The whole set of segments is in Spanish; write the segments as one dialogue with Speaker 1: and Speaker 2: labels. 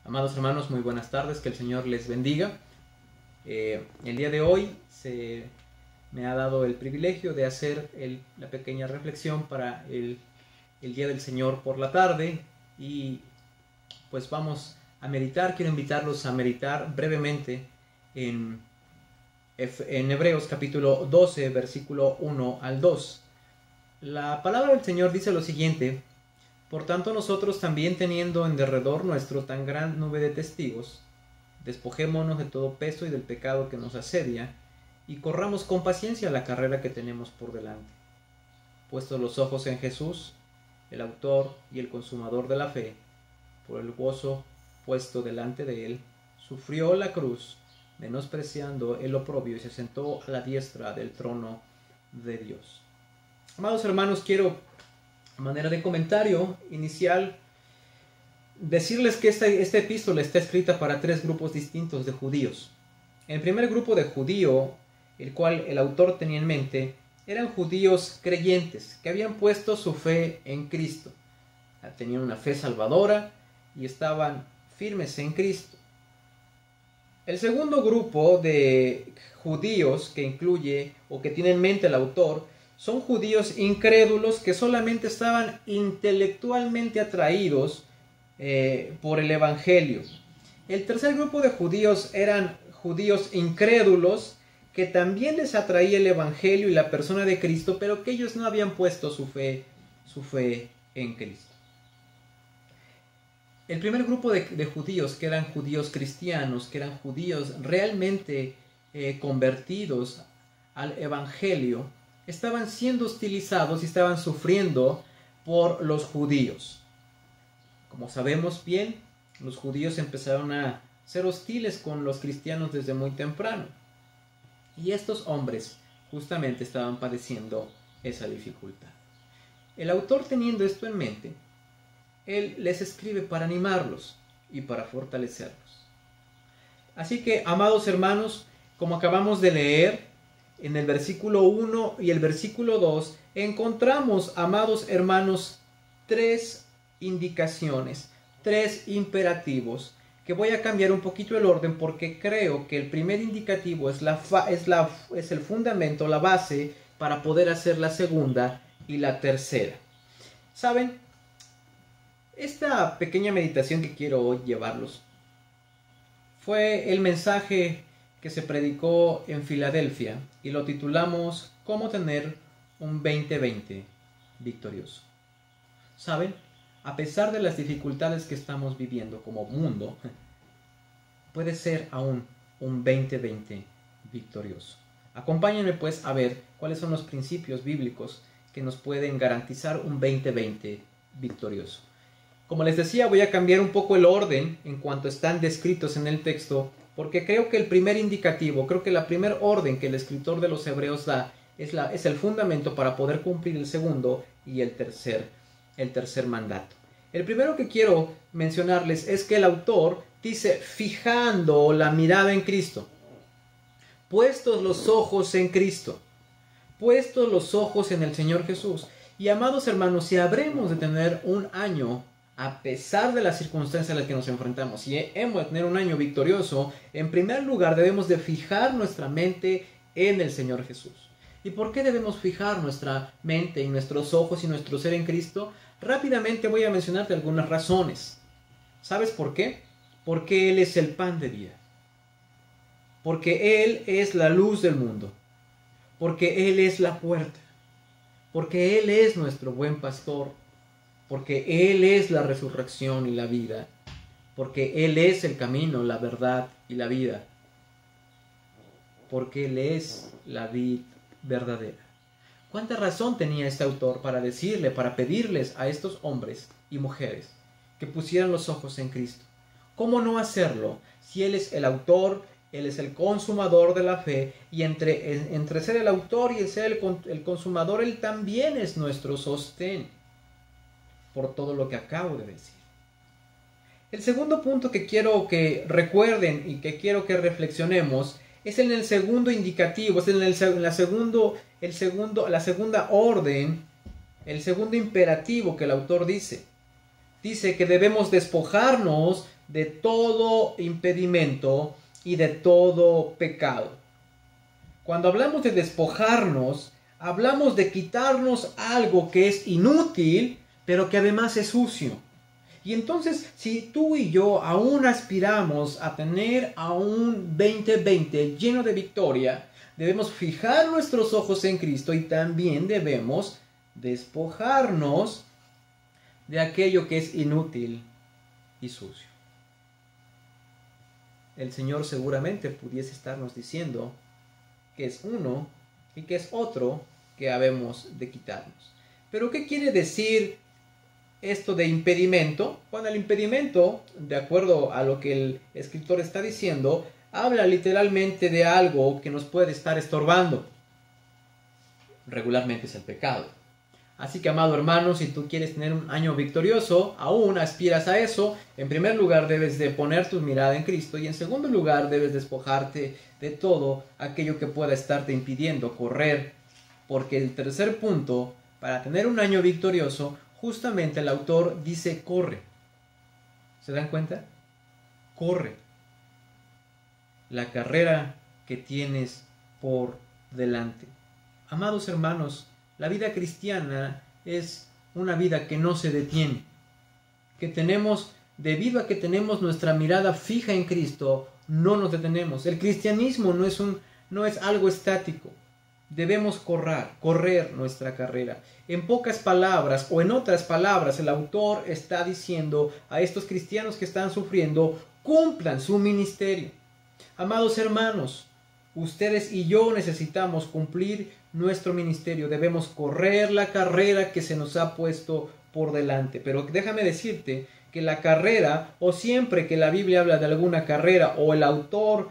Speaker 1: Amados hermanos, muy buenas tardes, que el Señor les bendiga. El día de hoy me ha dado el privilegio de hacer la pequeña reflexión para el Día del Señor por la tarde, y pues vamos a meditar. Quiero invitarlos a meditar brevemente en Hebreos capítulo 12, versículo 1 al 2. La palabra del Señor dice lo siguiente: por tanto, nosotros también, teniendo en derredor nuestro tan gran nube de testigos, despojémonos de todo peso y del pecado que nos asedia, y corramos con paciencia la carrera que tenemos por delante. Puestos los ojos en Jesús, el autor y el consumador de la fe, por el gozo puesto delante de él, sufrió la cruz, menospreciando el oprobio, y se sentó a la diestra del trono de Dios. Amados hermanos, quiero, a manera de comentario inicial, decirles que esta epístola está escrita para tres grupos distintos de judíos. El primer grupo de judío, el cual el autor tenía en mente, eran judíos creyentes que habían puesto su fe en Cristo. Tenían una fe salvadora y estaban firmes en Cristo. El segundo grupo de judíos que incluye o que tiene en mente el autor son judíos incrédulos que solamente estaban intelectualmente atraídos por el evangelio. El tercer grupo de judíos eran judíos incrédulos que también les atraía el evangelio y la persona de Cristo, pero que ellos no habían puesto su fe en Cristo. El primer grupo de judíos, que eran judíos cristianos, que eran judíos realmente convertidos al evangelio, estaban siendo hostilizados y estaban sufriendo por los judíos. Como sabemos bien, los judíos empezaron a ser hostiles con los cristianos desde muy temprano. Y estos hombres justamente estaban padeciendo esa dificultad. El autor, teniendo esto en mente, él les escribe para animarlos y para fortalecerlos. Así que, amados hermanos, como acabamos de leer, en el versículo 1 y el versículo 2 encontramos, amados hermanos, tres indicaciones, tres imperativos, que voy a cambiar un poquito el orden porque creo que el primer indicativo es el fundamento, la base para poder hacer la segunda y la tercera. ¿Saben? Esta pequeña meditación que quiero hoy llevarlos fue el mensaje que se predicó en Filadelfia y lo titulamos ¿Cómo tener un 2020 victorioso? ¿Saben? A pesar de las dificultades que estamos viviendo como mundo, puede ser aún un 2020 victorioso. Acompáñenme pues a ver cuáles son los principios bíblicos que nos pueden garantizar un 2020 victorioso. Como les decía, voy a cambiar un poco el orden en cuanto están descritos en el texto, porque creo que el primer indicativo, creo que la primer orden que el escritor de los Hebreos da es el fundamento para poder cumplir el segundo y el tercer mandato. El primero que quiero mencionarles es que el autor dice fijando la mirada en Cristo, puestos los ojos en Cristo, puestos los ojos en el Señor Jesús. Y amados hermanos, si habremos de tener un año, a pesar de las circunstancias a las que nos enfrentamos, si hemos de tener un año victorioso, en primer lugar debemos de fijar nuestra mente en el Señor Jesús. ¿Y por qué debemos fijar nuestra mente y nuestros ojos y nuestro ser en Cristo? Rápidamente voy a mencionarte algunas razones. ¿Sabes por qué? Porque Él es el pan de vida. Porque Él es la luz del mundo. Porque Él es la puerta. Porque Él es nuestro buen pastor. Porque Él es la resurrección y la vida. Porque Él es el camino, la verdad y la vida. Porque Él es la vid verdadera. ¿Cuánta razón tenía este autor para decirle, para pedirles a estos hombres y mujeres que pusieran los ojos en Cristo? ¿Cómo no hacerlo si Él es el autor, Él es el consumador de la fe, y entre ser el autor y el ser el consumador, Él también es nuestro sostén por todo lo que acabo de decir? El segundo punto que quiero que recuerden y que quiero que reflexionemos es en el segundo indicativo, es en la segunda orden, el segundo imperativo que el autor dice. Dice que debemos despojarnos de todo impedimento y de todo pecado. Cuando hablamos de despojarnos, hablamos de quitarnos algo que es inútil, pero que además es sucio. Y entonces, si tú y yo aún aspiramos a tener a un 2020 lleno de victoria, debemos fijar nuestros ojos en Cristo y también debemos despojarnos de aquello que es inútil y sucio. El Señor seguramente pudiese estarnos diciendo que es uno y que es otro que habemos de quitarnos. Pero ¿qué quiere decir esto de impedimento? Bueno, el impedimento, de acuerdo a lo que el escritor está diciendo, habla literalmente de algo que nos puede estar estorbando. Regularmente es el pecado. Así que, amado hermano, si tú quieres tener un año victorioso, aún aspiras a eso, en primer lugar debes de poner tu mirada en Cristo y en segundo lugar debes despojarte de todo aquello que pueda estarte impidiendo correr. Porque el tercer punto, para tener un año victorioso, justamente el autor dice corre. ¿Se dan cuenta? Corre la carrera que tienes por delante. Amados hermanos, la vida cristiana es una vida que no se detiene, que tenemos, debido a que tenemos nuestra mirada fija en Cristo, no nos detenemos. El cristianismo no es algo estático. Debemos correr nuestra carrera. En pocas palabras, o en otras palabras, el autor está diciendo a estos cristianos que están sufriendo, cumplan su ministerio. Amados hermanos, ustedes y yo necesitamos cumplir nuestro ministerio. Debemos correr la carrera que se nos ha puesto por delante. Pero déjame decirte que la carrera, o siempre que la Biblia habla de alguna carrera, o el autor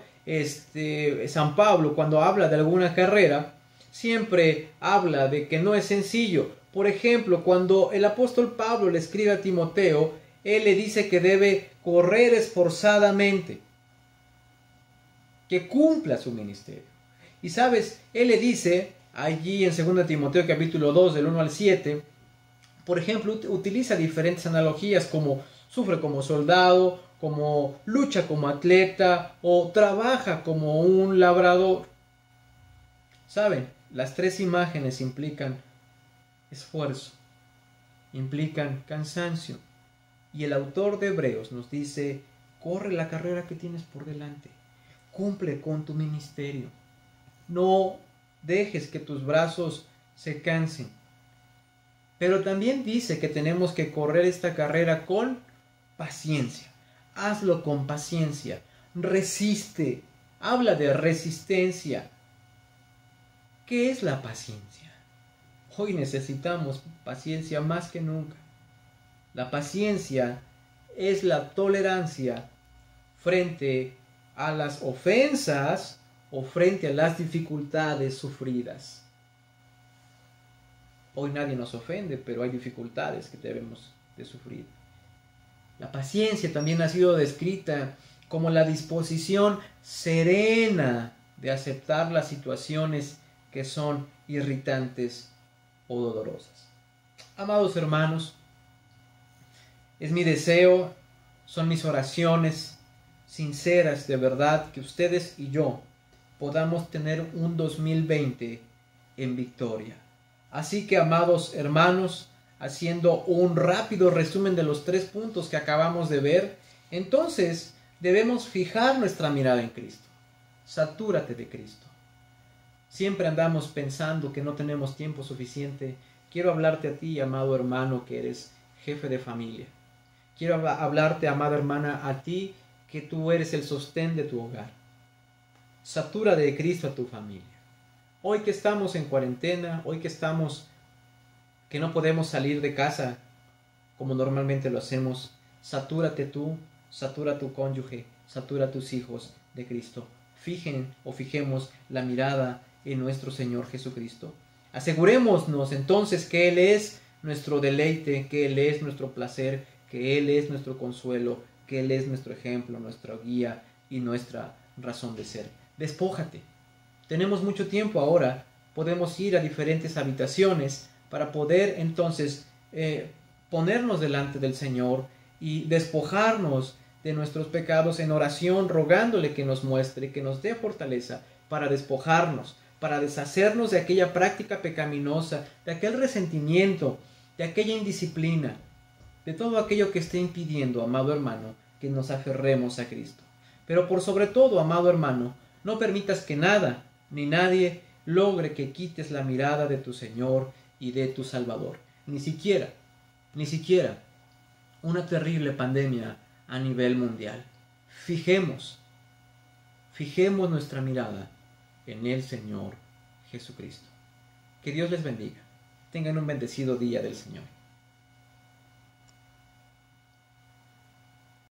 Speaker 1: San Pablo cuando habla de alguna carrera, siempre habla de que no es sencillo. Por ejemplo, cuando el apóstol Pablo le escribe a Timoteo, él le dice que debe correr esforzadamente, que cumpla su ministerio. Y sabes, él le dice allí en 2 Timoteo capítulo 2 del 1 al 7, por ejemplo, utiliza diferentes analogías como sufre como soldado, como lucha como atleta o trabaja como un labrador. ¿Saben? Las tres imágenes implican esfuerzo, implican cansancio. Y el autor de Hebreos nos dice, corre la carrera que tienes por delante, cumple con tu ministerio. No dejes que tus brazos se cansen. Pero también dice que tenemos que correr esta carrera con paciencia. Hazlo con paciencia. Resiste. Habla de resistencia. ¿Qué es la paciencia? Hoy necesitamos paciencia más que nunca. La paciencia es la tolerancia frente a las ofensas o frente a las dificultades sufridas. Hoy nadie nos ofende, pero hay dificultades que debemos de sufrir. La paciencia también ha sido descrita como la disposición serena de aceptar las situaciones que son irritantes o dolorosas. Amados hermanos, es mi deseo, son mis oraciones sinceras de verdad que ustedes y yo podamos tener un 2020 en victoria. Así que, amados hermanos, haciendo un rápido resumen de los 3 puntos que acabamos de ver, entonces debemos fijar nuestra mirada en Cristo. Satúrate de Cristo. Siempre andamos pensando que no tenemos tiempo suficiente. Quiero hablarte a ti, amado hermano, que eres jefe de familia. Quiero hablarte, amada hermana, a ti, que tú eres el sostén de tu hogar. Satura de Cristo a tu familia. Hoy que estamos en cuarentena, hoy que no podemos salir de casa como normalmente lo hacemos, satúrate tú, satura tu cónyuge, satura a tus hijos de Cristo. Fijemos la mirada en nuestro Señor Jesucristo. Asegurémonos entonces que Él es nuestro deleite, que Él es nuestro placer, que Él es nuestro consuelo, que Él es nuestro ejemplo, nuestra guía y nuestra razón de ser. Despójate. Tenemos mucho tiempo ahora, podemos ir a diferentes habitaciones para poder entonces ponernos delante del Señor y despojarnos de nuestros pecados en oración, rogándole que nos muestre, que nos dé fortaleza para despojarnos, para deshacernos de aquella práctica pecaminosa, de aquel resentimiento, de aquella indisciplina, de todo aquello que esté impidiendo, amado hermano, que nos aferremos a Cristo. Pero por sobre todo, amado hermano, no permitas que nada ni nadie logre que quites la mirada de tu Señor y de tu Salvador. Ni siquiera una terrible pandemia a nivel mundial. Fijemos nuestra mirada en el Señor Jesucristo. Que Dios les bendiga. Tengan un bendecido día del Señor.